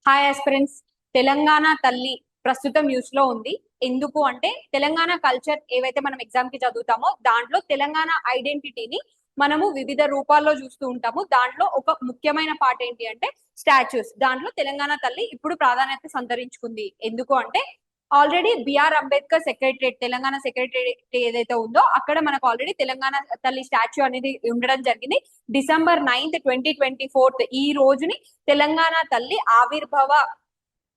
Hi aspirants. Telangana తల్లి ప్రస్తుతం news లో ఉంది. ఎందుకు అంటే తెలంగాణ కల్చర్ ఏవైతే మనం ఎగ్జామ్ కి చదువుతామో దాంట్లో తెలంగాణ ఐడెంటిటీని మనము వివిధ రూపాల్లో చూస్తూ ఉంటాము. దాంట్లో ఒక ముఖ్యమైన పార్ట్ ఏంటి అంటే స్టాచ్యూస్. దాంట్లో తెలంగాణ తల్లి ఇప్పుడు ప్రాధాన్యత సంతరించుకుంది. ఎందుకు అంటే already BR Ambedkar secretariat, Telangana secretariat ఏదైతే ఉందో అక్కడ మనకు ఆల్రెడీ తెలంగాణ తల్లి స్టాచ్యూ అనేది ఉండడం జరిగింది. December 9th 2024 ఈ రోజుని తెలంగాణ తల్లి ఆవిర్భావ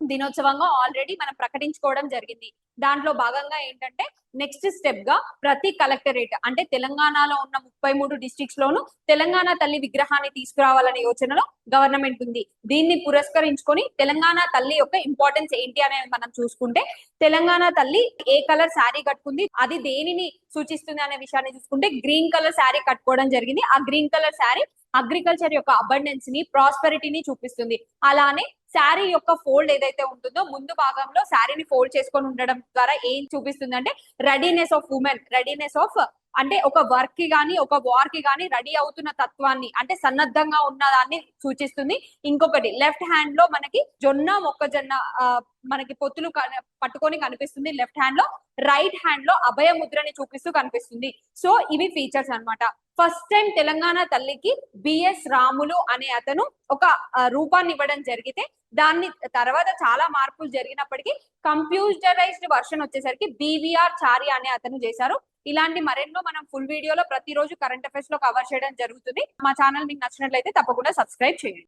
దినోత్సవంగా ఆల్రెడీ మనం ప్రకటించుకోవడం జరిగింది. దాంట్లో భాగంగా ఏంటంటే నెక్స్ట్ స్టెప్ గా ప్రతి కలెక్టరేట్ అంటే తెలంగాణలో ఉన్న 33 డిస్ట్రిక్ట్స్ లోను తెలంగాణ తల్లి విగ్రహాన్ని తీసుకురావాలనే యోచనలో గవర్నమెంట్ ఉంది. దీన్ని పురస్కరించుకొని తెలంగాణ తల్లి యొక్క ఇంపార్టెన్స్ ఏంటి అనేది మనం చూసుకుంటే, తెలంగాణ తల్లి ఏ కలర్ శారీ కట్టుకుంది, అది దేనిని సూచిస్తుంది అనే విషయాన్ని చూసుకుంటే గ్రీన్ కలర్ శారీ కట్టుకోవడం జరిగింది. ఆ గ్రీన్ కలర్ శారీ అగ్రికల్చర్ యొక్క అబండెన్స్ ని, ప్రాస్పెరిటీని చూపిస్తుంది. అలానే శారీ యొక్క ఫోల్డ్ ఏదైతే ఉంటుందో ముందు భాగంలో శారీని ఫోల్డ్ చేసుకొని ఉండడం ద్వారా ఏం చూపిస్తుంది అంటే readiness of women, readiness of అంటే ఒక వర్క్ కి గానీ ఒక వార్ కి గానీ రెడీ అవుతున్న తత్వాన్ని, అంటే సన్నద్ధంగా ఉన్న దాన్ని సూచిస్తుంది. ఇంకొకటి లెఫ్ట్ హ్యాండ్ లో మనకి జొన్న మొక్కజొన్న మనకి పొత్తులు పట్టుకొని కనిపిస్తుంది లెఫ్ట్ హ్యాండ్ లో. రైట్ హ్యాండ్ లో అభయ ముద్రని చూపిస్తూ కనిపిస్తుంది. సో ఇవి ఫీచర్స్ అన్నమాట. ఫస్ట్ టైం తెలంగాణ తల్లికి బిఎస్ రాములు అనే అతను ఒక రూపాన్ని ఇవ్వడం జరిగితే, దాన్ని తర్వాత చాలా మార్పులు జరిగినప్పటికీ కంప్యూటరైజ్డ్ వర్షన్ వచ్చేసరికి బివిఆర్ చారి అనే అతను చేశారు. ఇలాంటి మరెన్నో మనం ఫుల్ వీడియోలో ప్రతిరోజు కరెంట్ అఫైర్స్ లో కవర్ చేయడం జరుగుతుంది. మా ఛానల్ మీకు నచ్చినట్లయితే తప్పకుండా సబ్స్క్రైబ్ చేయండి.